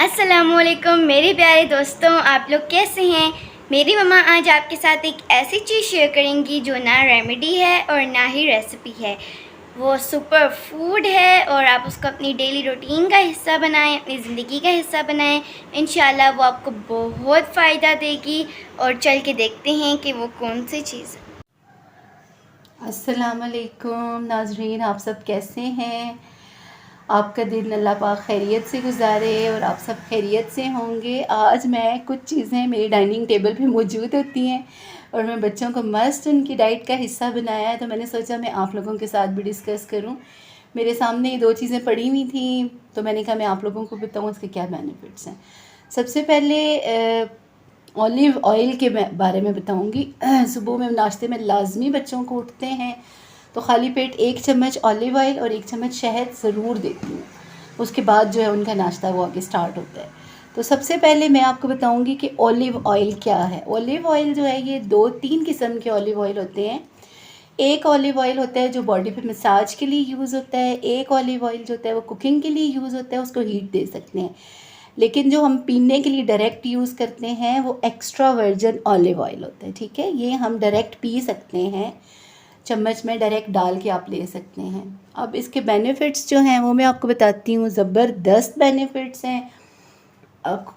अस्सलामुअलैकुम मेरे प्यारे दोस्तों, आप लोग कैसे हैं। मेरी मम्मा आज आपके साथ एक ऐसी चीज़ शेयर करेंगी जो ना रेमेडी है और ना ही रेसिपी है। वो सुपर फूड है और आप उसको अपनी डेली रूटीन का हिस्सा बनाएं, अपनी ज़िंदगी का हिस्सा बनाएं। इंशाल्लाह वो आपको बहुत फ़ायदा देगी। और चल के देखते हैं कि वो कौन सी चीज़ है। अस्सलाम वालेकुम नाजरीन, आप सब कैसे हैं। आपका दिन अल्लाह पाक खैरियत से गुजारे और आप सब खैरियत से होंगे। आज मैं कुछ चीज़ें मेरी डाइनिंग टेबल पे मौजूद होती हैं और मैं बच्चों को मस्त उनकी डाइट का हिस्सा बनाया है, तो मैंने सोचा मैं आप लोगों के साथ भी डिस्कस करूं। मेरे सामने ये दो चीज़ें पड़ी हुई थी, तो मैंने कहा मैं आप लोगों को बताऊं इसके क्या बेनिफिट्स हैं। सबसे पहले ऑलिव ऑयल के बारे में बताऊंगी। सुबह में नाश्ते में लाजमी बच्चों को उठते हैं तो खाली पेट 1 चम्मच ऑलिव ऑयल और 1 चम्मच शहद ज़रूर देती हूँ। उसके बाद जो है उनका नाश्ता वो आगे स्टार्ट होता है। तो सबसे पहले मैं आपको बताऊंगी कि ऑलिव ऑयल क्या है। ऑलिव ऑयल जो है ये 2-3 किस्म के ऑलिव ऑयल होते हैं। एक ऑलिव ऑयल होता है जो बॉडी पे मसाज के लिए यूज़ होता है, एक ऑलिव ऑयल जो होता है वो कुकिंग के लिए यूज़ होता है, उसको हीट दे सकते हैं। लेकिन जो हम पीने के लिए डायरेक्ट यूज़ करते हैं वो एक्स्ट्रा वर्जिन ऑलिव ऑयल होता है, ठीक है। ये हम डायरेक्ट पी सकते हैं, चम्मच में डायरेक्ट डाल के आप ले सकते हैं। अब इसके बेनिफिट्स जो हैं वो मैं आपको बताती हूँ, ज़बरदस्त बेनिफिट्स हैं। अब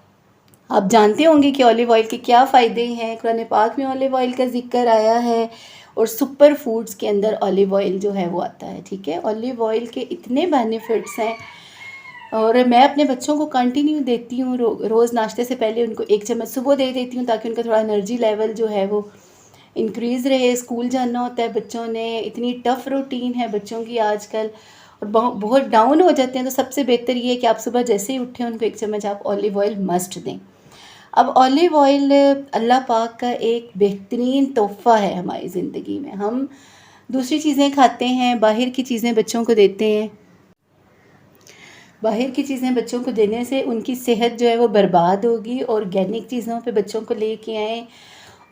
आप जानते होंगे कि ऑलिव ऑयल के क्या फ़ायदे हैं। कुरान पाक में ऑलिव ऑयल का जिक्र आया है और सुपर फूड्स के अंदर ऑलिव ऑयल जो है वो आता है, ठीक है। ऑलिव ऑयल के इतने बेनिफिट्स हैं और मैं अपने बच्चों को कंटिन्यू देती हूँ। रोज़ नाश्ते से पहले उनको 1 चम्मच सुबह दे देती हूँ ताकि उनका थोड़ा एनर्जी लेवल जो है वो इंक्रीज़ रहे। स्कूल जाना होता है बच्चों ने, इतनी टफ़ रूटीन है बच्चों की आजकल और बहुत डाउन हो जाते हैं। तो सबसे बेहतर ये है कि आप सुबह जैसे ही उठें उनको 1 चम्मच आप ऑलिव ऑयल मस्ट दें। अब ऑलिव ऑयल अल्लाह पाक का एक बेहतरीन तोहफ़ा है हमारी ज़िंदगी में। हम दूसरी चीज़ें खाते हैं, बाहर की चीज़ें बच्चों को देते हैं। बाहर की चीज़ें बच्चों को देने से उनकी सेहत जो है वो बर्बाद होगी। ऑर्गेनिक चीज़ों पे बच्चों को लेके आएँ।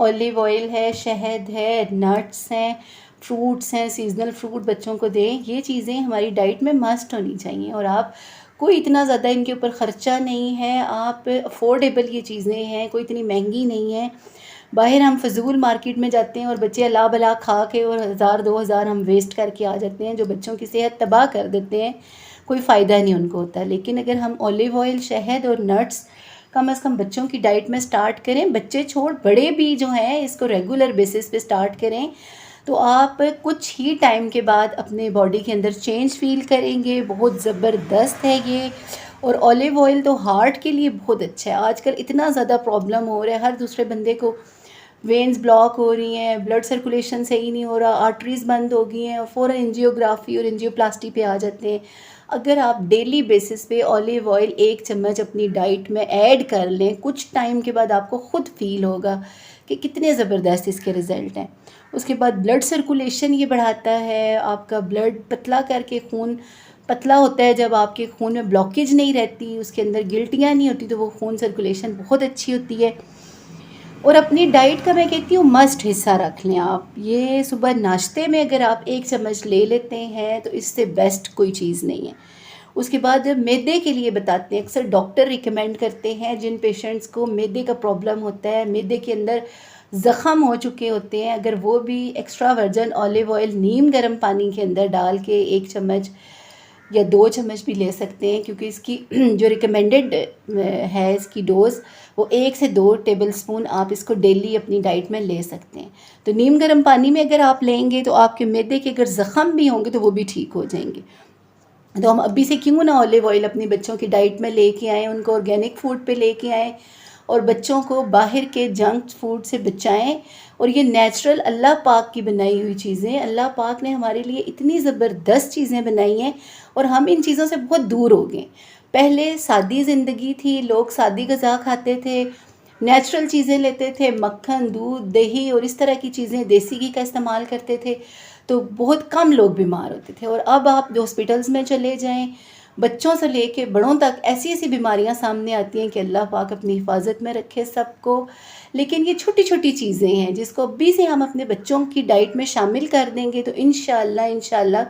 ऑलिव ऑयल है, शहद है, नट्स हैं, फ्रूट्स हैं, सीजनल फ्रूट बच्चों को दें। ये चीज़ें हमारी डाइट में मस्ट होनी चाहिए और आप कोई इतना ज़्यादा इनके ऊपर ख़र्चा नहीं है, आप अफोर्डेबल ये चीज़ें हैं, कोई इतनी महंगी नहीं है। बाहर हम फजूल मार्केट में जाते हैं और बच्चे अला बला खा के और 1000-2000 हम वेस्ट करके आ जाते हैं, जो बच्चों की सेहत तबाह कर देते हैं। कोई फ़ायदा नहीं उनको होता। लेकिन अगर हम ऑलिव ऑयल, शहद और नट्स कम से कम बच्चों की डाइट में स्टार्ट करें, बच्चे छोड़ बड़े भी जो हैं इसको रेगुलर बेसिस पे स्टार्ट करें, तो आप कुछ ही टाइम के बाद अपने बॉडी के अंदर चेंज फील करेंगे। बहुत ज़बरदस्त है ये। और ऑलिव ऑयल तो हार्ट के लिए बहुत अच्छा है। आजकल इतना ज़्यादा प्रॉब्लम हो रहा है, हर दूसरे बंदे को वेन्स ब्लॉक हो रही हैं, ब्लड सर्कुलेशन सही नहीं हो रहा, आर्टरीज़ बंद हो गई हैं और फ़ौरन एंजियोग्राफी और एंजियोप्लास्टी पे आ जाते हैं। अगर आप डेली बेसिस पे ऑलिव ऑयल 1 चम्मच अपनी डाइट में ऐड कर लें, कुछ टाइम के बाद आपको ख़ुद फील होगा कि कितने ज़बरदस्त इसके रिज़ल्ट हैं। उसके बाद ब्लड सर्कुलेशन ये बढ़ाता है, आपका ब्लड पतला करके खून पतला होता है। जब आपके खून में ब्लॉकेज नहीं रहती, उसके अंदर गिल्टियाँ नहीं होती, तो वो खून सर्कुलेशन बहुत अच्छी होती है। और अपनी डाइट का मैं कहती हूँ मस्ट हिस्सा रख लें आप। ये सुबह नाश्ते में अगर आप 1 चम्मच ले लेते हैं तो इससे बेस्ट कोई चीज़ नहीं है। उसके बाद मैदे के लिए बताते हैं, अक्सर डॉक्टर रिकमेंड करते हैं जिन पेशेंट्स को मैदे का प्रॉब्लम होता है, मैदे के अंदर ज़ख़म हो चुके होते हैं, अगर वो भी एक्स्ट्रा वर्जिन ऑलिव ऑयल नीम गर्म पानी के अंदर डाल के 1 चम्मच या 2 चम्मच भी ले सकते हैं, क्योंकि इसकी जो रिकमेंडेड है इसकी डोज़ वो 1 से 2 टेबलस्पून आप इसको डेली अपनी डाइट में ले सकते हैं। तो नीम गर्म पानी में अगर आप लेंगे तो आपके मैदे के अगर ज़ख़म भी होंगे तो वो भी ठीक हो जाएंगे। तो हम अभी से क्यों ना ऑलिव ऑयल अपनी बच्चों की डाइट में लेके आएँ, उनको ऑर्गेनिक फूड पे लेके आएँ और बच्चों को बाहर के जंक फूड से बचाएं। और ये नेचुरल अल्लाह पाक की बनाई हुई चीज़ें, अल्लाह पाक ने हमारे लिए इतनी ज़बरदस्त चीज़ें बनाई हैं और हम इन चीज़ों से बहुत दूर हो गए। पहले सादी ज़िंदगी थी, लोग सादी ग़िज़ा खाते थे, नेचुरल चीज़ें लेते थे, मक्खन, दूध, दही और इस तरह की चीज़ें, देसी घी का इस्तेमाल करते थे, तो बहुत कम लोग बीमार होते थे। और अब आप हॉस्पिटल्स में चले जाएं, बच्चों से लेके बड़ों तक ऐसी ऐसी बीमारियां सामने आती हैं कि अल्लाह पाक अपनी हिफाजत में रखे सबको। लेकिन ये छोटी छोटी चीज़ें हैं जिसको अभी से हम अपने बच्चों की डाइट में शामिल कर देंगे तो इंशाल्लाह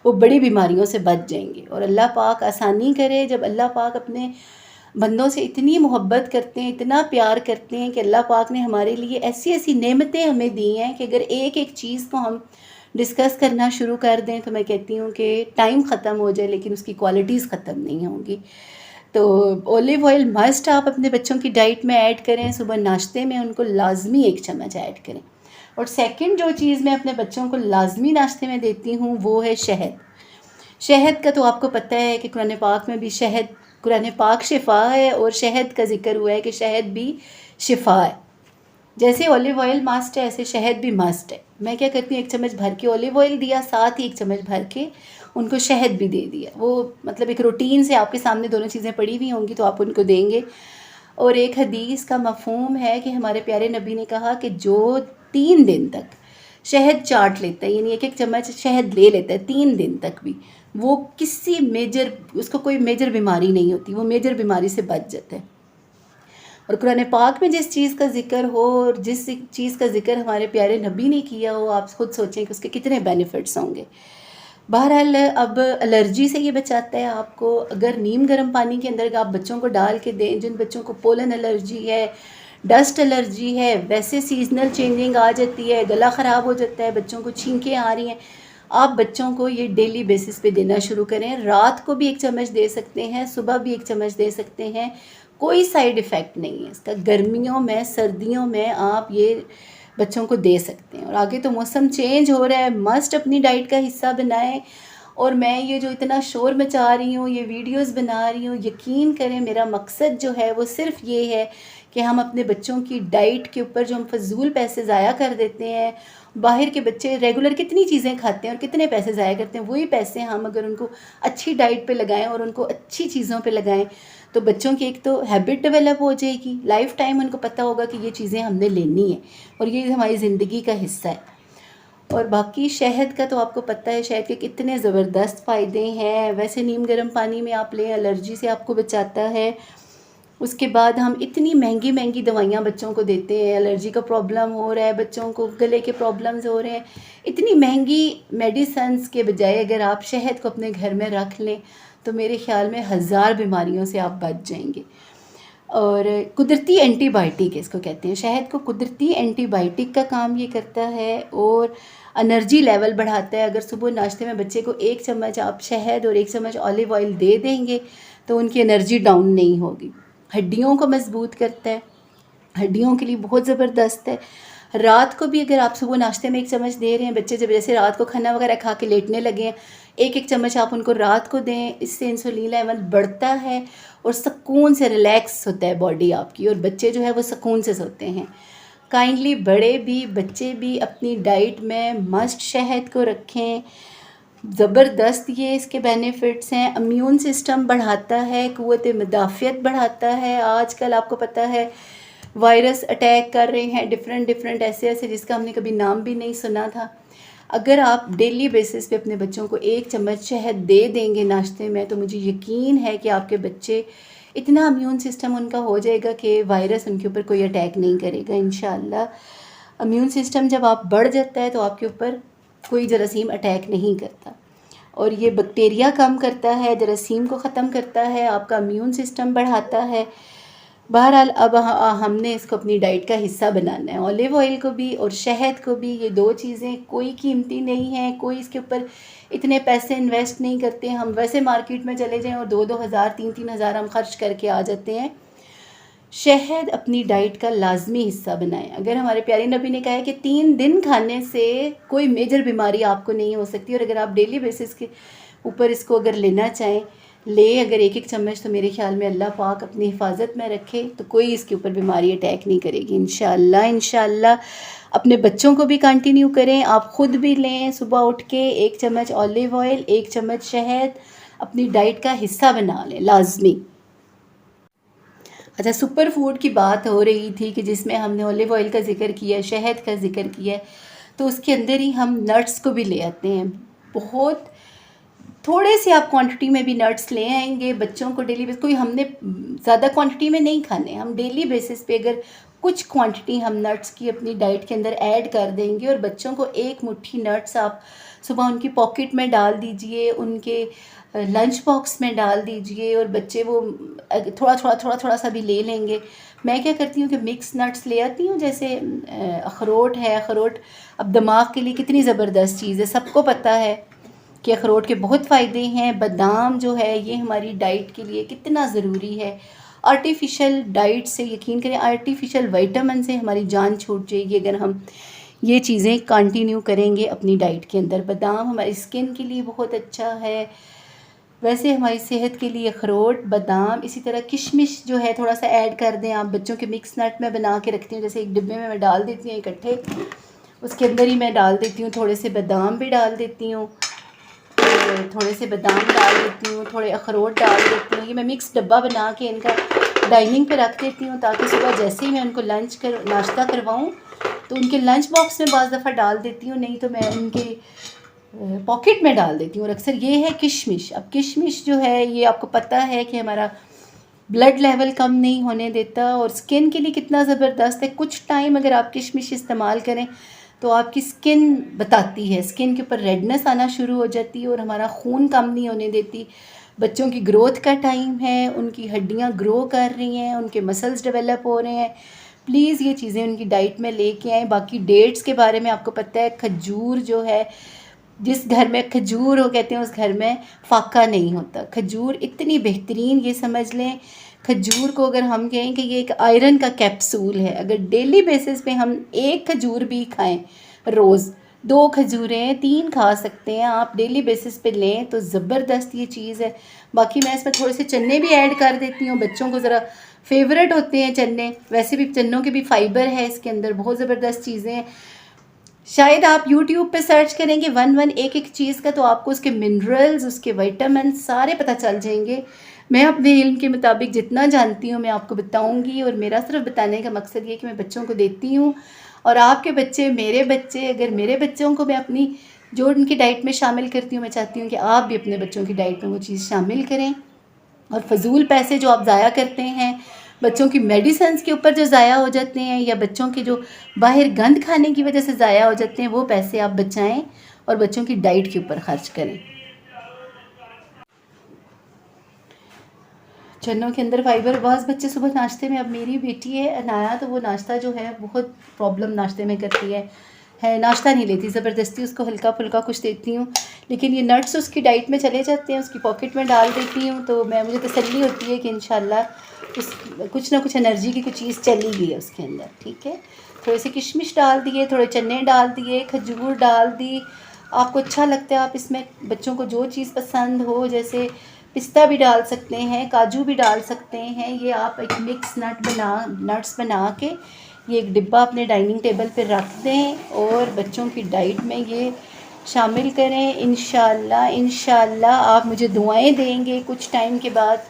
वो बड़ी बीमारियों से बच जाएंगे। और अल्लाह पाक आसानी करे, जब अल्लाह पाक अपने बंदों से इतनी मोहब्बत करते हैं, इतना प्यार करते हैं कि अल्लाह पाक ने हमारे लिए ऐसी ऐसी नेमतें हमें दी हैं कि अगर एक एक चीज़ को हम डिस्कस करना शुरू कर दें तो मैं कहती हूँ कि टाइम ख़त्म हो जाए लेकिन उसकी क्वालिटीज़ ख़त्म नहीं होंगी। तो ऑलिव ऑयल मस्ट आप अपने बच्चों की डाइट में ऐड करें, सुबह नाश्ते में उनको लाजमी 1 चम्मच ऐड करें। और सेकंड जो चीज़ मैं अपने बच्चों को लाजमी नाश्ते में देती हूँ वो है शहद। शहद का तो आपको पता है कि कुरान पाक में भी कुरान पाक शिफा है और शहद का जिक्र हुआ है कि शहद भी शिफा है। जैसे ऑलिव ऑयल मस्ट है ऐसे शहद भी मस्ट है। मैं क्या करती हूँ 1 चम्मच भर के ऑलिव ऑयल दिया, साथ ही 1 चम्मच भर के उनको शहद भी दे दिया। वो मतलब एक रूटीन से आपके सामने दोनों चीज़ें पड़ी हुई होंगी तो आप उनको देंगे। और एक हदीस का मफ़हूम है कि हमारे प्यारे नबी ने कहा कि जो 3 दिन तक शहद चाट लेता है, यानी 1-1 चम्मच शहद ले लेता है 3 दिन तक भी, वो उसको कोई मेजर बीमारी नहीं होती, वो मेजर बीमारी से बच जाता है। और कुरान पाक में जिस चीज़ का ज़िक्र हो और जिस चीज़ का ज़िक्र हमारे प्यारे नबी ने किया हो, आप खुद सोचें कि उसके कितने बेनिफिट्स होंगे। बहरहाल अब एलर्जी से ये बचाता है आपको। अगर नीम गर्म पानी के अंदर आप बच्चों को डाल के दें, जिन बच्चों को पोलन एलर्जी है, डस्ट एलर्जी है, वैसे सीजनल चेंजिंग आ जाती है, गला ख़राब हो जाता है, बच्चों को छींकें आ रही हैं, आप बच्चों को ये डेली बेसिस पे देना शुरू करें। रात को भी 1 चम्मच दे सकते हैं, सुबह भी 1 चम्मच दे सकते हैं, कोई साइड इफ़ेक्ट नहीं है इसका। गर्मियों में, सर्दियों में आप ये बच्चों को दे सकते हैं। और आगे तो मौसम चेंज हो रहा है, मस्ट अपनी डाइट का हिस्सा बनाएं। और मैं ये जो इतना शोर मचा रही हूँ, ये वीडियोस बना रही हूँ, यकीन करें मेरा मकसद जो है वो सिर्फ ये है कि हम अपने बच्चों की डाइट के ऊपर जो हम फजूल पैसे ज़ाया कर देते हैं, बाहर के बच्चे रेगुलर कितनी चीज़ें खाते हैं और कितने पैसे ज़ाया करते हैं, वही पैसे हम अगर उनको अच्छी डाइट पे लगाएं और उनको अच्छी चीज़ों पे लगाएं तो बच्चों की एक तो हैबिट डेवलप हो जाएगी, लाइफ टाइम उनको पता होगा कि ये चीज़ें हमने लेनी है और ये हमारी ज़िंदगी का हिस्सा है। और बाकी शहद का तो आपको पता है शहद के कितने ज़बरदस्त फ़ायदे हैं। वैसे नीम गर्म पानी में आप लें, एलर्जी से आपको बचाता है। उसके बाद हम इतनी महंगी महंगी दवाइयाँ बच्चों को देते हैं, एलर्जी का प्रॉब्लम हो रहा है, बच्चों को गले के प्रॉब्लम्स हो रहे हैं, इतनी महंगी मेडिसन्स के बजाय अगर आप शहद को अपने घर में रख लें तो मेरे ख़्याल में 1000 बीमारियों से आप बच जाएंगे। और कुदरती एंटीबायोटिक इसको कहते हैं, शहद को कुदरती एंटीबायोटिक का काम ये करता है और एनर्जी लेवल बढ़ाता है। अगर सुबह नाश्ते में बच्चे को 1 चम्मच आप शहद और 1 चम्मच ऑलिव ऑयल दे देंगे तो उनकी एनर्जी डाउन नहीं होगी। हड्डियों को मजबूत करता है, हड्डियों के लिए बहुत ज़बरदस्त है। रात को भी अगर आप सुबह नाश्ते में 1 चम्मच दे रहे हैं, बच्चे जब जैसे रात को खाना वगैरह खा के लेटने लगे हैं, 1-1 चम्मच आप उनको रात को दें, इससे इंसुलिन लेवल बढ़ता है और सुकून से रिलैक्स होता है बॉडी आपकी, और बच्चे जो है वो सुकून से सोते हैं। काइंडली बड़े भी बच्चे भी अपनी डाइट में मस्ट शहद को रखें। ज़बरदस्त ये इसके बेनिफिट्स हैं। इम्यून सिस्टम बढ़ाता है, क़ुव्वत मुदाफ़ियत बढ़ाता है। आजकल आपको पता है वायरस अटैक कर रहे हैं डिफरेंट ऐसे ऐसे जिसका हमने कभी नाम भी नहीं सुना था। अगर आप डेली बेसिस पे अपने बच्चों को 1 चम्मच शहद दे देंगे नाश्ते में तो मुझे यकीन है कि आपके बच्चे इतना इम्यून सिस्टम उनका हो जाएगा कि वायरस उनके ऊपर कोई अटैक नहीं करेगा इंशाअल्लाह। इम्यून सिस्टम जब आप बढ़ जाता है तो आपके ऊपर कोई जरासीम अटैक नहीं करता और ये बैक्टीरिया कम करता है, जरासीम को ख़त्म करता है, आपका इम्यून सिस्टम बढ़ाता है। बहरहाल अब हमने इसको अपनी डाइट का हिस्सा बनाना है, ऑलिव ऑयल को भी और शहद को भी। ये 2 चीज़ें कोई कीमती नहीं है, कोई इसके ऊपर इतने पैसे इन्वेस्ट नहीं करते। हम वैसे मार्केट में चले जाएं और 2-2 हज़ार 3-3 हज़ार हम खर्च करके आ जाते हैं। शहद अपनी डाइट का लाजमी हिस्सा बनाएं। अगर हमारे प्यारे नबी ने कहा है कि 3 दिन खाने से कोई मेजर बीमारी आपको नहीं हो सकती, और अगर आप डेली बेसिस के ऊपर इसको अगर लेना चाहें अगर 1-1 चम्मच, तो मेरे ख्याल में अल्लाह पाक अपनी हिफाजत में रखे तो कोई इसके ऊपर बीमारी अटैक नहीं करेगी इंशाअल्लाह। अपने बच्चों को भी कंटिन्यू करें, आप ख़ुद भी लें। सुबह उठ के 1 चम्मच ऑलिव ऑयल, 1 चम्मच शहद अपनी डाइट का हिस्सा बना लें लाजमी। अच्छा, सुपर फूड की बात हो रही थी कि जिसमें हमने ऑलिव ऑयल का जिक्र किया, शहद का जिक्र किया, तो उसके अंदर ही हम नट्स को भी ले आते हैं। बहुत थोड़े से आप क्वांटिटी में भी नट्स ले आएंगे बच्चों को डेली बेसिस, कोई हमने ज़्यादा क्वांटिटी में नहीं खाने, हम डेली बेसिस पे अगर कुछ क्वांटिटी हम नट्स की अपनी डाइट के अंदर ऐड कर देंगे और बच्चों को 1 मुट्ठी नट्स आप सुबह उनकी पॉकेट में डाल दीजिए, उनके लंच बॉक्स में डाल दीजिए और बच्चे वो थोड़ा सा भी ले लेंगे। मैं क्या करती हूँ कि मिक्स नट्स ले आती हूँ, जैसे अखरोट है। अखरोट अब दिमाग के लिए कितनी ज़बरदस्त चीज़ है, सबको पता है कि अखरोट के बहुत फ़ायदे हैं। बादाम जो है ये हमारी डाइट के लिए कितना ज़रूरी है। आर्टिफिशियल डाइट से, यकीन करें, आर्टिफिशियल विटामिन से हमारी जान छूट जाएगी अगर हम ये चीज़ें कंटिन्यू करेंगे अपनी डाइट के अंदर। बादाम हमारी स्किन के लिए बहुत अच्छा है, वैसे हमारी सेहत के लिए अखरोट, बादाम, इसी तरह किशमिश जो है थोड़ा सा ऐड कर दें आप। बच्चों के मिक्स नट में बना के रखती हूँ, जैसे एक डिब्बे में मैं डाल देती हूँ इकट्ठे, उसके अंदर ही मैं डाल देती हूँ। थोड़े से बादाम भी डाल देती हूँ, थोड़े से बादाम डाल देती हूँ, थोड़े अखरोट डाल देती हूँ। ये मैं मिक्स डब्बा बना के इनका डाइनिंग पे रख देती हूँ, ताकि सुबह जैसे ही मैं उनको नाश्ता करवाऊँ तो उनके लंच बॉक्स में बाज़ दफ़ा डाल देती हूँ, नहीं तो मैं उनके पॉकेट में डाल देती हूँ। और अक्सर ये है किशमिश। अब किशमिश जो है ये आपको पता है कि हमारा ब्लड लेवल कम नहीं होने देता और स्किन के लिए कितना ज़बरदस्त है। कुछ टाइम अगर आप किशमिश इस्तेमाल करें तो आपकी स्किन बताती है, स्किन के ऊपर रेडनेस आना शुरू हो जाती है और हमारा खून कम नहीं होने देती। बच्चों की ग्रोथ का टाइम है, उनकी हड्डियाँ ग्रो कर रही हैं, उनके मसल्स डेवलप हो रहे हैं। प्लीज़ ये चीज़ें उनकी डाइट में लेके आएँ। बाकी डेट्स के बारे में आपको पता है, खजूर जो है, जिस घर में खजूर हो कहते हैं उस घर में फाका नहीं होता। खजूर इतनी बेहतरीन, ये समझ लें खजूर को अगर हम कहें कि ये एक आयरन का कैप्सूल है, अगर डेली बेसिस पे हम एक खजूर भी खाएं, रोज़ 2 खजूरें 3 खा सकते हैं आप, डेली बेसिस पे लें तो ज़बरदस्त ये चीज़ है। बाकी मैं इसमें थोड़े से चने भी ऐड कर देती हूँ, बच्चों को ज़रा फेवरेट होते हैं चने। वैसे भी चनों के भी फाइबर है इसके अंदर, बहुत ज़बरदस्त चीज़ें हैं। शायद आप YouTube पे सर्च करेंगे एक चीज़ का, तो आपको उसके मिनरल्स, उसके विटामिन सारे पता चल जाएंगे। मैं अपने इल्म के मुताबिक जितना जानती हूँ मैं आपको बताऊँगी, और मेरा सिर्फ बताने का मकसद ये कि मैं बच्चों को देती हूँ, और आपके बच्चे, मेरे बच्चे, अगर मेरे बच्चों को मैं अपनी जो उनकी डाइट में शामिल करती हूँ, मैं चाहती हूँ कि आप भी अपने बच्चों की डाइट में वो चीज़ शामिल करें। और फजूल पैसे जो आप ज़ाया करते हैं, बच्चों की मेडिसिन्स के ऊपर जो ज़ाया हो जाते हैं, या बच्चों के जो बाहर गंद खाने की वजह से ज़ाया हो जाते हैं, वो पैसे आप बचाएं और बच्चों की डाइट के ऊपर खर्च करें। चनों के अंदर फाइबर, बाज़ बच्चे सुबह नाश्ते में, अब मेरी बेटी है अनाया, तो वो नाश्ता जो है बहुत प्रॉब्लम नाश्ते में करती है नाश्ता नहीं लेती, ज़बरदस्ती उसको हल्का फुल्का कुछ देती हूँ, लेकिन ये नट्स उसकी डाइट में चले जाते हैं, उसकी पॉकेट में डाल देती हूँ, तो मुझे तसल्ली होती है कि इंशाल्लाह उस कुछ ना कुछ एनर्जी की कुछ चीज़ चली गई है उसके अंदर। ठीक है, थोड़े से किशमिश डाल दिए, थोड़े चने डाल दिए, खजूर डाल दी, आपको अच्छा लगता है आप इसमें बच्चों को जो चीज़ पसंद हो, जैसे पिस्ता भी डाल सकते हैं, काजू भी डाल सकते हैं। ये आप एक मिक्स नट्स बना के ये एक डिब्बा अपने डाइनिंग टेबल पे रख दें और बच्चों की डाइट में ये शामिल करें। इंशाल्लाह आप मुझे दुआएं देंगे, कुछ टाइम के बाद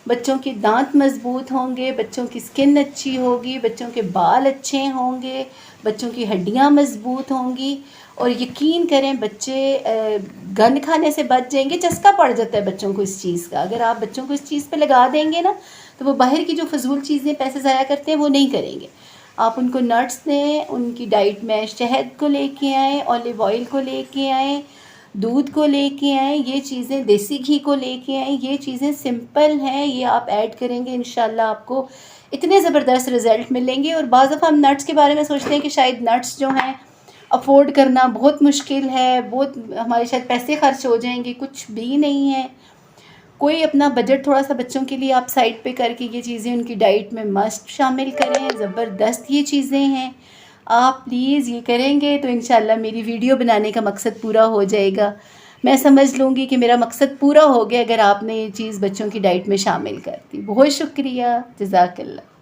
बच्चों के दांत मज़बूत होंगे, बच्चों की स्किन अच्छी होगी, बच्चों के बाल अच्छे होंगे, बच्चों की हड्डियां मज़बूत होंगी, और यकीन करें बच्चे गंद खाने से बच जाएंगे। चस्का पड़ जाता है बच्चों को इस चीज़ का, अगर आप बच्चों को इस चीज़ पे लगा देंगे ना, तो वो बाहर की जो फजूल चीज़ें पैसे ज़ाया करते हैं वो नहीं करेंगे। आप उनको नट्स दें, उनकी डाइट में शहद को लेके आएँ, ऑलिव ऑयल को लेके आएँ, दूध को लेके आएँ, ये चीज़ें, देसी घी को लेके आएँ, ये चीज़ें सिंपल हैं, ये आप ऐड करेंगे इंशाल्लाह आपको इतने ज़बरदस्त रिज़ल्ट मिलेंगे। और बाज़ दफ़ा हम नट्स के बारे में सोचते हैं कि शायद नट्स जो हैं अफोर्ड करना बहुत मुश्किल है, बहुत हमारे शायद पैसे खर्च हो जाएंगे, कुछ भी नहीं है। कोई अपना बजट थोड़ा सा बच्चों के लिए आप साइड पे करके ये चीज़ें उनकी डाइट में मस्ट शामिल करें, ज़बरदस्त ये चीज़ें हैं। आप प्लीज़ ये करेंगे तो इंशाल्लाह मेरी वीडियो बनाने का मकसद पूरा हो जाएगा। मैं समझ लूँगी कि मेरा मकसद पूरा हो गया अगर आपने ये चीज़ बच्चों की डाइट में शामिल कर दी। बहुत शुक्रिया, जज़ाकल्लाह।